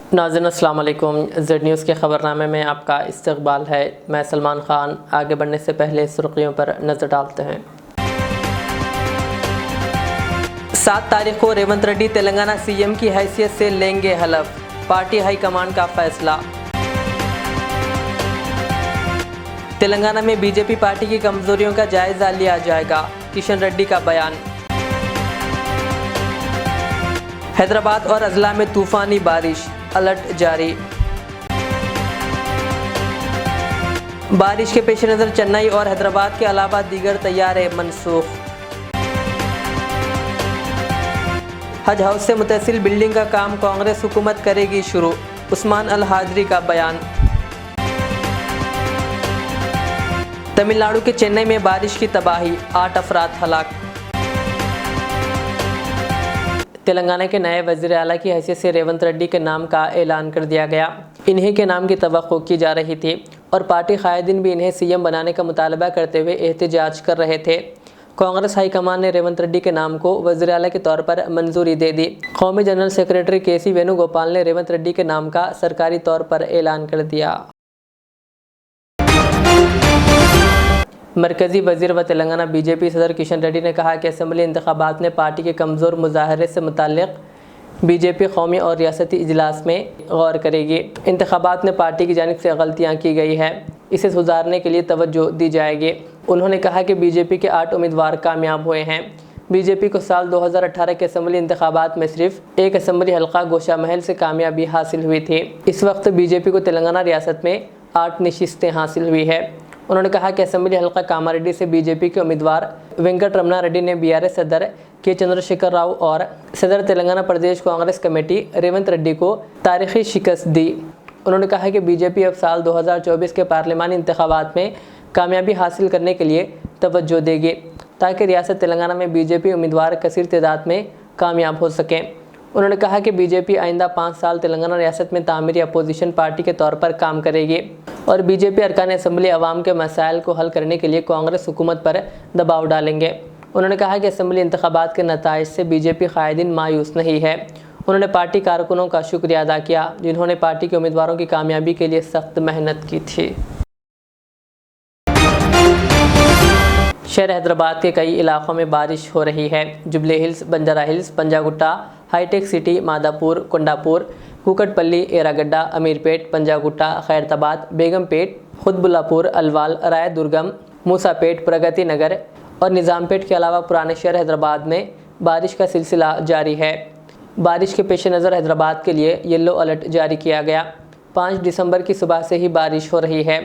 नाज़रीन अस्सलाम वालेकुम। ज़ेड न्यूज़ के ख़बरनामे में आपका इस्तकबाल है। मैं सलमान ख़ान। आगे बढ़ने से पहले सुर्खियों पर नज़र डालते हैं। 7 तारीख को रेवंत रेड्डी तेलंगाना सीएम की हैसियत से लेंगे हलफ, पार्टी हाईकमान का फैसला। तेलंगाना में बीजेपी पार्टी की कमजोरियों का जायजा लिया जाएगा, किशन रेड्डी का बयान। हैदराबाद और अजला में तूफानी बारिश, अलर्ट जारी। बारिश के पेश नज़र चेन्नई और हैदराबाद के अलावा दीगर तैयारे मनसूख। हज हाउस से मुतसिल बिल्डिंग का काम कांग्रेस हुकूमत करेगी शुरू, उस्मान अल हाजरी का बयान। तमिलनाडु के चेन्नई में बारिश की तबाही, 8 अफराद हलाक। तेलंगाना के नए वज़ीर आला की हैसियत से रेवंत रेड्डी के नाम का ऐलान कर दिया गया। इन्हीं के नाम की तवक्को की जा रही थी और पार्टी कायदीन भी इन्हें सीएम बनाने का मुतालबा करते हुए एहतजाज कर रहे थे। कांग्रेस हाईकमान ने रेवंत रेड्डी के नाम को वज़ीर आला के तौर पर मंजूरी दे दी। कौमी जनरल सेक्रेटरी केसी वेणुगोपाल ने रेवंत रेड्डी के नाम का सरकारी तौर पर ऐलान कर दिया। मरकज़ी वज़ीर व तेलंगाना बीजेपी सदर किशन रेड्डी ने कहा कि असम्बली इंतखाबात में पार्टी के कमज़ोर मुजाहरे से मुताल्लिक़ बीजेपी कौमी और रियासती इजलास में गौर करेगी। इंतखाबात में पार्टी की जानिब से गलतियाँ की गई है, इसे सुधारने के लिए तवज्जो दी जाएगी। उन्होंने कहा कि बीजेपी के 8 उम्मीदवार कामयाब हुए हैं। बीजेपी को साल 2018 के असम्बली इंतखाबात में सिर्फ एक असम्बली हल्का गोशा महल से कामयाबी हासिल हुई थी। इस वक्त बीजेपी को तेलंगाना रियासत में 8 नशिस्तें हासिल हुई है। उन्होंने कहा कि असम्बली हल्का कामारेड्डी से बीजेपी के उम्मीदवार वेंकट रमना रेड्डी ने बीआरएस सदर के चंद्रशेखर राव और सदर तेलंगाना प्रदेश कांग्रेस कमेटी रेवंत रेड्डी को तारीखी शिकस्त दी। उन्होंने कहा कि बीजेपी अब साल 2024 के पार्लिमानी इंतखाबात में कामयाबी हासिल करने के लिए तवज्जो देगी ताकि रियासत तेलंगाना में बीजेपी उम्मीदवार कसीर तादाद में कामयाब हो सकें। उन्होंने कहा कि बीजेपी आइंदा 5 साल तेलंगाना रियासत में तामीरी अपोजिशन पार्टी के तौर पर काम करेगी और बीजेपी अरकान असम्बली अवाम के मसाइल को हल करने के लिए कांग्रेस हुकूमत पर दबाव डालेंगे। उन्होंने कहा कि असम्बली इंतखाबात के नताइज से बीजेपी कायदीन मायूस नहीं है। उन्होंने पार्टी कारकुनों का शुक्रिया अदा किया जिन्होंने पार्टी के उम्मीदवारों की कामयाबी के लिए सख्त मेहनत की थी। शहर हैदराबाद के कई इलाकों में बारिश हो रही है। जुबली हिल्स, बंजारा हिल्स, पंजागुट्टा, हाईटेक सिटी, मादापुर, कोंडापुर, कुकटपल्ली, एरागड्डा, अमीरपेट, पंजागुट्टा, खैरताबाद, बेगमपेट, खुदबुल्लापुर, अलवाल, राय दुर्गम, मूसापेट, प्रगति नगर और निज़ामपेट के अलावा पुराने शहर हैदराबाद में बारिश का सिलसिला जारी है। बारिश के पेश नज़र हैदराबाद के लिए येलो अलर्ट जारी किया गया। 5 दिसंबर की सुबह से ही बारिश हो रही है।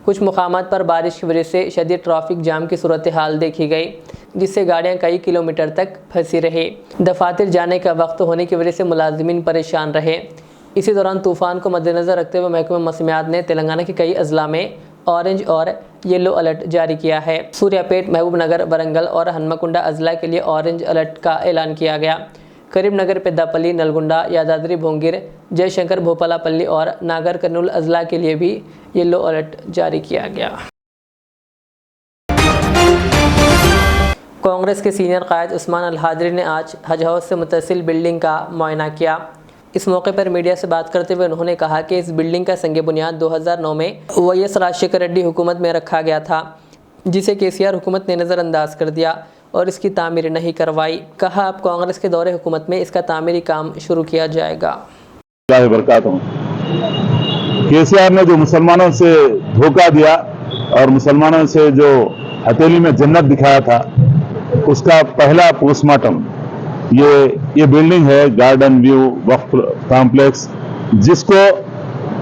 कुछ मुकामात पर बारिश की वजह से शदीद ट्रैफिक जाम की सूरत हाल देखी गई, जिससे गाड़ियां कई किलोमीटर तक फंसी रही। दफातर जाने का वक्त होने की वजह से मुलाजिमीन परेशान रहे। इसी दौरान तूफ़ान को मद्देनज़र रखते हुए महकमा मौसमियात ने तेलंगाना के कई अजला में ऑरेंज और येलो अलर्ट जारी किया है। सूर्यापेट, महबूबनगर, वरंगल और हनुमकुंडा अजला के लिए ऑरेंज अलर्ट का ऐलान किया गया। करीमनगर, पेद्दापल्ली, नलगुंडा, यादाद्री भोंगिर, जयशंकर, भोपालापल्ली और नागर कर्नूल अजला के लिए भी येलो अलर्ट जारी किया गया। कांग्रेस के सीनियर कायद उस्मान अल हाजरी ने आज हज हाउस से मुतसिल बिल्डिंग का मुआयना किया। इस मौके पर मीडिया से बात करते हुए उन्होंने कहा कि इस बिल्डिंग का संग बुनियाद 2009 में वाईएस राजशेखर रेड्डी हुकूमत में रखा गया था, जिसे केसीआर हुकूमत ने नज़रअंदाज कर दिया और इसकी तामीर नहीं करवाई। कहा अब कांग्रेस के दौरे हुकूमत में इसका तामीरी काम शुरू किया जाएगा। केसीआर ने जो मुसलमानों से धोखा दिया और मुसलमानों से जो हथेली में जन्नत दिखाया था, उसका पहला पोस्टमार्टम ये बिल्डिंग है, गार्डन व्यू वक्फ कॉम्प्लेक्स, जिसको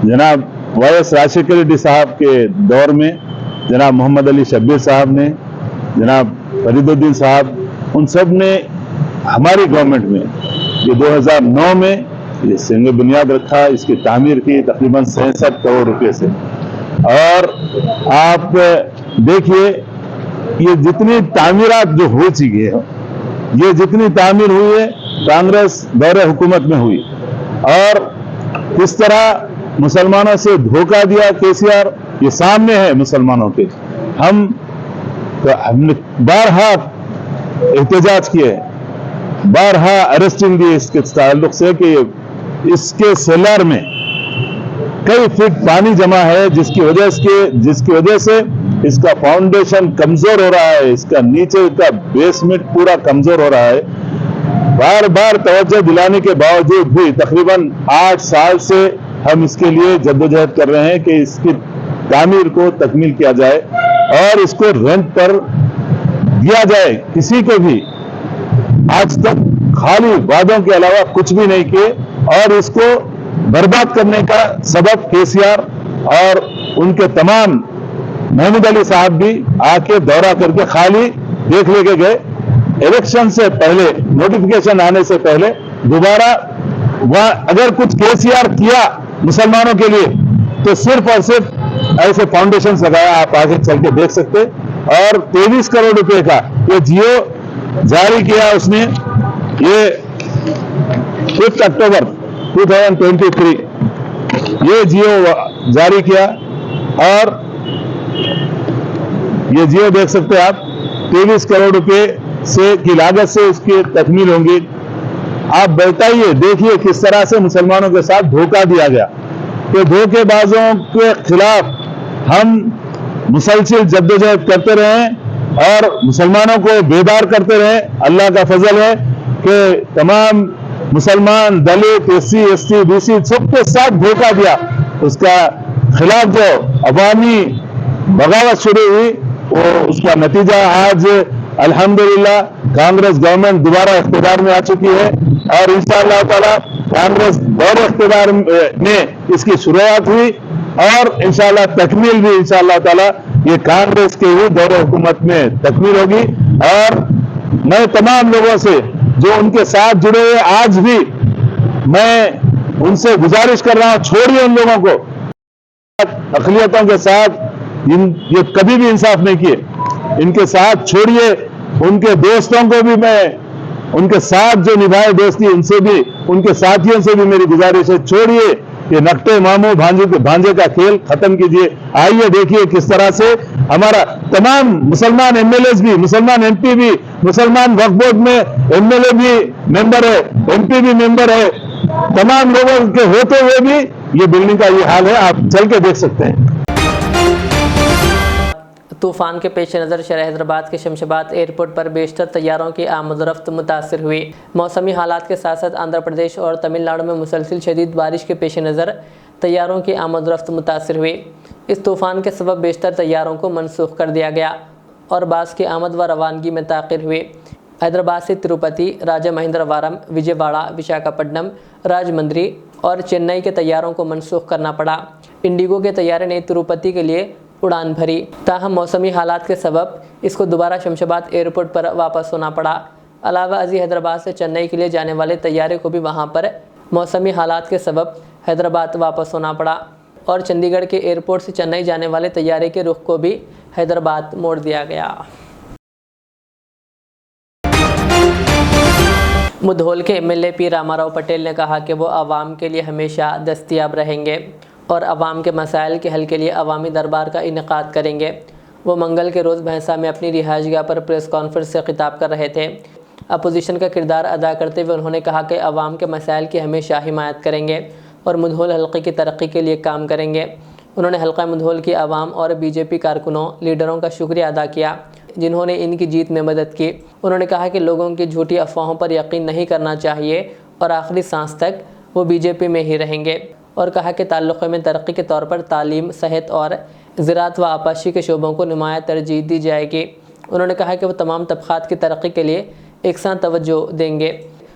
जनाब वाईएस राजशेखर रेड्डी साहब के दौर में जनाब मोहम्मद अली शब्बीर साहब ने, जनाब फरीदुद्दीन साहब, उन सब ने हमारी गवर्नमेंट में ये 2009 में ये संग बुनियाद रखा, इसकी तामीर की तकरीबन 67 करोड़ रुपए से। और आप देखिए ये जितनी तामीरात जो हो चुकी है, ये जितनी तामीर हुई है कांग्रेस दौरे हुकूमत में हुई, और किस तरह मुसलमानों से धोखा दिया केसीआर, ये सामने है मुसलमानों के। हमने बारहा एहतजाज किए, बारहा अरेस्टिंग दी इसके ताल्लुक से कि इसके सेलर में कई फीट पानी जमा है, जिसकी वजह से इसका फाउंडेशन कमजोर हो रहा है, इसका नीचे का बेसमेंट पूरा कमजोर हो रहा है। बार बार तवज्जो दिलाने के बावजूद भी तकरीबन 8 साल से हम इसके लिए जद्दोजहद कर रहे हैं कि इसकी तामीर को तकमील किया जाए और इसको रेंट पर दिया जाए। किसी को भी आज तक खाली वादों के अलावा कुछ भी नहीं किए और इसको बर्बाद करने का सबब केसीआर और उनके तमाम महमूद अली साहब भी आके दौरा करके खाली देख लेके गए। इलेक्शन से पहले, नोटिफिकेशन आने से पहले दोबारा वहां अगर कुछ केसीआर किया मुसलमानों के लिए तो सिर्फ और सिर्फ ऐसे फाउंडेशन लगाया, आप आगे चल के देख सकते। और 23 करोड़ रुपए का ये जियो जारी किया उसने, ये 5 अक्टूबर 2023 ये जियो जारी किया और ये जियो देख सकते हैं आप, 23 करोड़ रुपए से की लागत से उसकी तकमील होंगी। आप बताइए, देखिए किस तरह से मुसलमानों के साथ धोखा दिया गया। तो धोखेबाजों के खिलाफ हम मुसलसल जद्दोजहद करते रहें और मुसलमानों को बेदार करते रहें। अल्लाह का फजल है कि तमाम मुसलमान, दलित, SC, ST, BC सबके साथ धोखा दिया, उसका खिलाफ जो अवामी बगावत शुरू हुई वो उसका नतीजा आज अल्हम्दुलिल्लाह कांग्रेस गवर्नमेंट दोबारा इख्तियार में आ चुकी है और इंशाअल्लाह ताला कांग्रेस दौर इख्तियार में इसकी शुरुआत हुई और इंशाअल्लाह तकमील भी इंशाअल्लाह ताला ये कांग्रेस के ही दौर हुकूमत में तकमील होगी। और मैं तमाम लोगों से जो उनके साथ जुड़े हुए आज भी मैं उनसे गुजारिश कर रहा हूं, छोड़िए उन लोगों को, अक़लियतों के साथ ये कभी भी इंसाफ नहीं किए, इनके साथ छोड़िए। उनके दोस्तों को भी मैं उनके साथ जो निभाए दोस्ती उनसे भी, उनके साथियों से भी मेरी गुजारिश है, छोड़िए ये नकटे मामू भांजे का खेल खत्म कीजिए। आइए देखिए किस तरह से हमारा तमाम मुसलमान MLAs भी, मुसलमान MP भी, मुसलमान वक्फ बोर्ड में MLA भी मेंबर है, MP भी मेंबर है, तमाम लोगों के होते हुए भी ये बिल्डिंग का ये हाल है, आप चल के देख सकते हैं। तूफान के पेश नज़र शहर हैदराबाद के शमशाबाद एयरपोर्ट पर बेशतर तैयारों की आमद-ओ-रफ्त मुतासर हुई। मौसमी हालात के साथ साथ आंध्र प्रदेश और तमिलनाडु में मुसलसल शदीद बारिश के पेश नज़र तैयारों की आमद-ओ-रफ्त मुतासर हुई। इस तूफ़ान के सबब बेशतर तैयारों को मनसूख कर दिया गया और बास की आमद व रवानगी में ताख़िर हुई। हैदराबाद से तिरुपति, राजमहेंद्रवरम, विजयवाड़ा, विशाखापट्टनम, राजमंद्री और चेन्नई के तैयारों को मनसूख करना पड़ा। इंडिगो के तैयारे ने तिरुपति के लिए उड़ान भरी, ताहम मौसमी हालात के सबब इसको दोबारा शमशाबाद एयरपोर्ट पर वापस होना पड़ा। अलावा अजी हैदराबाद से चेन्नई के लिए जाने वाले तैयारे को भी वहां पर मौसमी हालात के सबब हैदराबाद वापस होना पड़ा और चंडीगढ़ के एयरपोर्ट से चेन्नई जाने वाले तैयारे के रुख को भी हैदराबाद मोड़ दिया गया। मुधोल के MLA पी रामाराव पटेल ने कहा कि वो आवाम के लिए हमेशा दस्तयाब रहेंगे और आवाम के मसाइल के हल के लिए अवामी दरबार का इनेकाद करेंगे। वो मंगल के रोज़ भैंसा में अपनी रिहाइशगाह पर प्रेस कॉन्फ्रेंस से खिताब कर रहे थे। अपोजिशन का किरदार अदा करते हुए उन्होंने कहा कि अवाम के मसाइल की हमेशा हिमायत करेंगे और मुधोल हल्के की तरक्की के लिए काम करेंगे। उन्होंने हल्का मुधोल की आवाम और BJP कारकुनों, लीडरों का शुक्रिया अदा किया जिन्होंने इनकी जीत में मदद की। उन्होंने कहा कि लोगों की झूठी अफवाहों पर यकीन नहीं करना चाहिए और आखिरी सांस तक वो BJP में ही रहेंगे और कहा कि ताल्लुक़ में तरक्की के तौर पर तालीम, सेहत और ज़राअत व आपाशी के शोबों को नुमाया तरजीह दी जाएगी। उन्होंने कहा कि वो तमाम तबक़ात की तरक्की के लिए एकसां तवज्जो देंगे।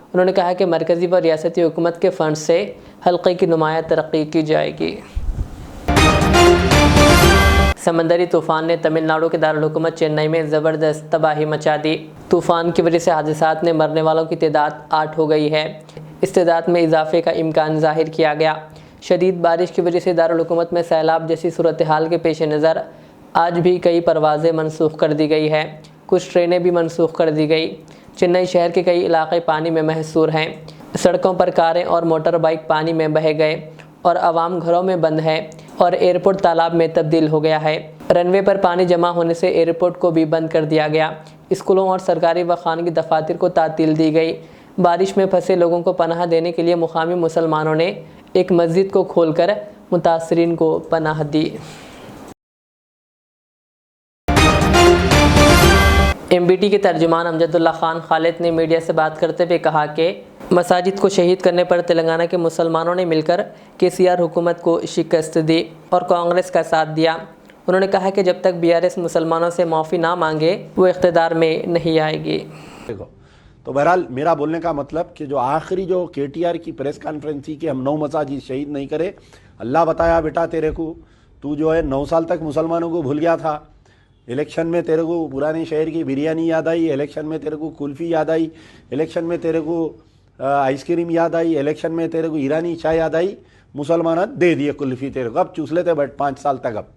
उन्होंने कहा कि मरकज़ी व रियासती हुकूमत के फ़ंड से हल्के की नुमाया तरक्की की जाएगी। समंदरी तूफ़ान ने तमिलनाडु के दारुल हुकूमत चेन्नई में ज़बरदस्त तबाही मचा दी। तूफ़ान की वजह से हादसात में मरने वालों की तादाद 8 हो गई है। इस तादाद में इजाफे का इम्कान ज़ाहिर किया गया। शदीद बारिश की वजह से दारुल हुकूमत में सैलाब जैसी सूरत हाल के पेश नज़र आज भी कई परवाज़ें मनसूख कर दी गई है, कुछ ट्रेनें भी मनसूख कर दी गई। चेन्नई शहर के कई इलाके पानी में महसूर हैं। सड़कों पर कारें और मोटर बाइक पानी में बह गए और आवाम घरों में बंद है और एयरपोर्ट तालाब में तब्दील हो गया है। रनवे पर पानी जमा होने से एयरपोर्ट को भी बंद कर दिया गया। स्कूलों और सरकारी व खानगी दफातर को तातील दी गई। बारिश में फंसे लोगों को पनाह देने के लिए मुकामी मुसलमानों ने एक मस्जिद को खोलकर मुतासरीन को पनाह दी। MBT के तर्जुमान अमजदुल्ला खान खालिद ने मीडिया से बात करते हुए कहा कि मसाजिद को शहीद करने पर तेलंगाना के मुसलमानों ने मिलकर KCR हुकूमत को शिकस्त दी और कांग्रेस का साथ दिया। उन्होंने कहा कि जब तक BRS मुसलमानों से माफ़ी ना मांगे वो इख्तिदार में नहीं आएगी। तो बहरहाल मेरा बोलने का मतलब कि जो आखिरी जो KTR की प्रेस कॉन्फ्रेंस थी कि हम 9 मसाजिद शहीद नहीं करे, अल्लाह बताया बेटा तेरे को, तू जो है 9 साल तक मुसलमानों को भूल गया था। इलेक्शन में तेरे को पुराने शहर की बिरयानी याद आई, इलेक्शन में तेरे को कुल्फ़ी याद आई, इलेक्शन में तेरे को आइसक्रीम याद आई, इलेक्शन में तेरे को ईरानी चाय याद आई, मुसलमान दे दिए कुल्फ़ी तेरे को, अब चूस लेते बट 5 साल तक। अब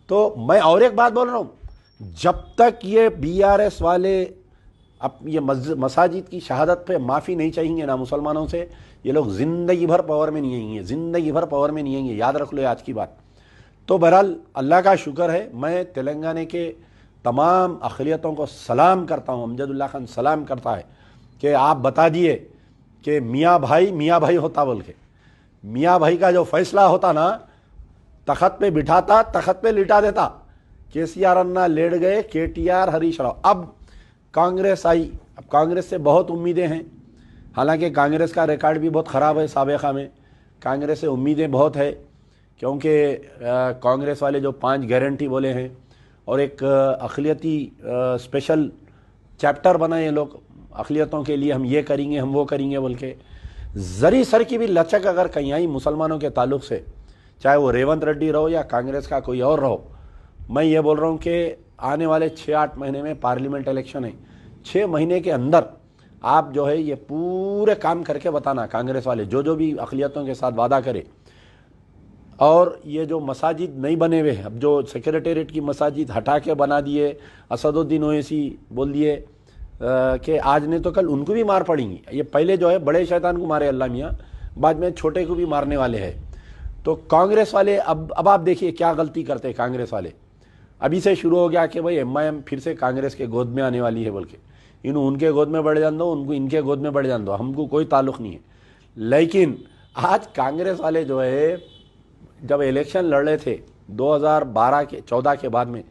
तो मैं और एक बात बोल रहा हूँ, जब तक ये BRS वाले अब ये मसाजिद की शहादत पे माफ़ी नहीं चाहिए ना मुसलमानों से, ये लोग ज़िंदगी भर पावर में नहीं आएंगे, ज़िंदगी भर पावर में नहीं आएंगे, याद रख लो आज की बात। तो बहरहाल अल्लाह का शुक्र है, मैं तेलंगाना के तमाम अक़लियतों को सलाम करता हूँ, अमजदुल्ला खान सलाम करता है कि आप बता दिए कि मियाँ भाई होता बोल के, मियाँ भाई का जो फैसला होता ना, तख़त पे बिठाता, तख़त पे लिटा देता। KCR अन्ना लेट गए, KTR हरीश राव, अब कांग्रेस आई। अब कांग्रेस से बहुत उम्मीदें हैं, हालांकि कांग्रेस का रिकॉर्ड भी बहुत ख़राब है साबिक़ा में, कांग्रेस से उम्मीदें बहुत है क्योंकि कांग्रेस वाले जो 5 गारंटी बोले हैं और एक अक़लियती स्पेशल चैप्टर बनाए लोग अक़लियतों के लिए, हम ये करेंगे हम वो करेंगे बोल के, ज़री सर की भी लचक अगर कहीं आई मुसलमानों के ताल्लुक़ से, चाहे वो रेवंत रेड्डी रहो या कांग्रेस का कोई और रहो, मैं ये बोल रहा हूँ कि आने वाले 6-8 महीने में पार्लियामेंट इलेक्शन है, 6 महीने के अंदर आप जो है ये पूरे काम करके बताना, कांग्रेस वाले जो भी अक़लियतों के साथ वादा करे। और ये जो मसाजिद नहीं बने हुए हैं, अब जो सेक्रेटेरिएट की मसाजिद हटा के बना दिए, असदुद्दीन ओवैसी बोल दिए कि आज नहीं तो कल उनको भी मार पड़ेंगी। ये पहले जो है बड़े शैतान को मारे अल्लाह मियाँ, बाद में छोटे को भी मारने वाले हैं। तो कांग्रेस वाले अब आप देखिए क्या गलती करते हैं कांग्रेस वाले। अभी से शुरू हो गया कि भाई MIM फिर से कांग्रेस के गोद में आने वाली है बोल के, इन्हों उनके गोद में बढ़ जान दो, उनको इनके गोद में बढ़ जान दो, हमको कोई ताल्लुक़ नहीं है। लेकिन आज कांग्रेस वाले जो है जब इलेक्शन लड़ रहे थे 2014 के बाद में,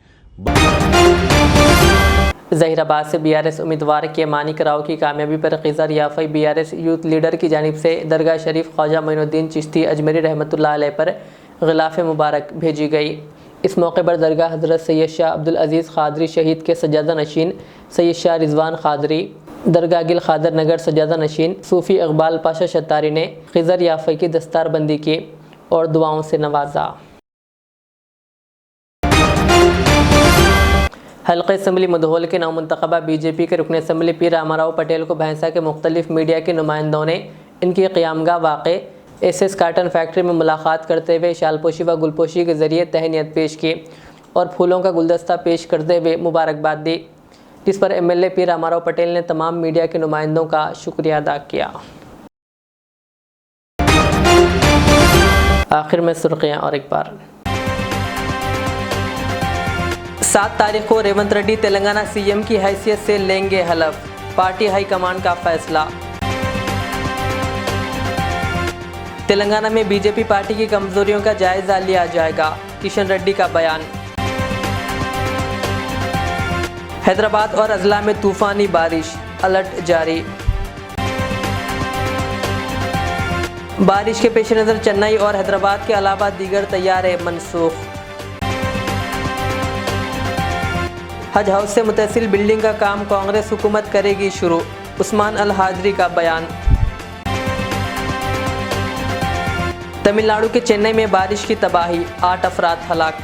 ज़हीराबाद से BRS उम्मीदवार के मानिक राव की कामयाबी पर खिज़र याफ़ी BRS यूथ लीडर की जानिब से दरगाह शरीफ ख्वाजा मोइनुद्दीन चिश्ती अजमेरी रहमतुल्लाह अलैह पर ग़िलाफ़ मुबारक भेजी गई। इस मौके पर दरगाह हज़रत सैयद शाह अब्दुल अज़ीज़ ख़ादरी शहीद के सज्जादा नशीन सैयद शाह रिजवान ख़ादरी, दरगाह गिल ख़ादर नगर सज्जादा नशीन सूफ़ी इकबाल पाशा शतारी ने खिज़र याफ़ी की दस्तारबंदी की और दुआओं से नवाजा। हल्क़े असम्बली मधोल के नौमुंतखबा BJP के रुकन असम्बली पीर रामाराव पटेल को भैंसा के मुख्तलिफ मीडिया के नुमाइंदों ने इनकी क़यामगाह वाक़े SS काटन फैक्ट्री में मुलाकात करते हुए शालपोशी व गुलपोशी के ज़रिए तहनीत पेश की और फूलों का गुलदस्ता पेश करते हुए मुबारकबाद दी, जिस पर MLA पीर रामाराव पटेल ने तमाम मीडिया के नुमाइंदों का शुक्रिया अदा किया। आखिर में सुर्खियाँ और एक बार। 7 तारीख को रेवंत रेड्डी तेलंगाना CM की हैसियत से लेंगे हलफ, पार्टी हाईकमान का फैसला। तेलंगाना में BJP पार्टी की कमजोरियों का जायजा लिया जाएगा, किशन रेड्डी का बयान। हैदराबाद और अजला में तूफानी बारिश, अलर्ट जारी। बारिश के पेश नज़र चेन्नई और हैदराबाद के अलावा दीगर तैयारे मनसूख। हज हाउस से मुतसिल बिल्डिंग का काम कांग्रेस हुकूमत करेगी शुरू, उस्मान अल हाजरी का बयान। तमिलनाडु के चेन्नई में बारिश की तबाही, 8 अफराद हलाक।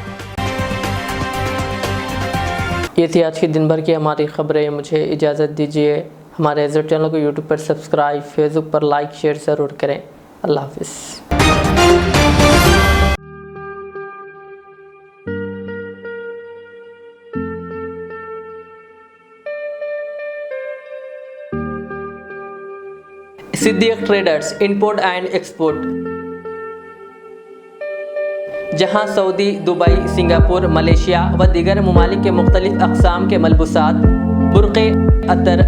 ये थी आज की दिन भर की हमारी खबरें। मुझे इजाज़त दीजिए। हमारे एज़र चैनल को यूट्यूब पर सब्सक्राइब, फेसबुक पर लाइक शेयर ज़रूर करें। अल्लाह हाफ़िज़। Siddique traders import and export, जहां सऊदी, दुबई, सिंगापुर, मलेशिया व दीगर ममालिक के मुख्तलिफ अक़साम के मलबूसात, बुर्क़े, अतर,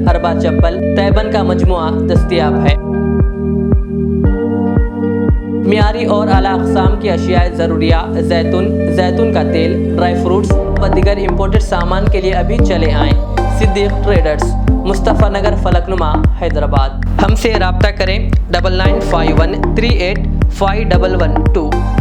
हरबा चप्पल, तैबन का मजमुआ दस्तयाब है। मियारी और आला अक़साम की अशियाए ज़रूरिया, जैतून का तेल, ड्राई फ्रूट्स व दीगर इम्पोर्टेड सामान के लिए अभी चले आएँ। सिद्दीक ट्रेडर्स, मुस्तफ़ा नगर, फलकनुमा, हैदराबाद। हमसे रब्ता करें 9951385112।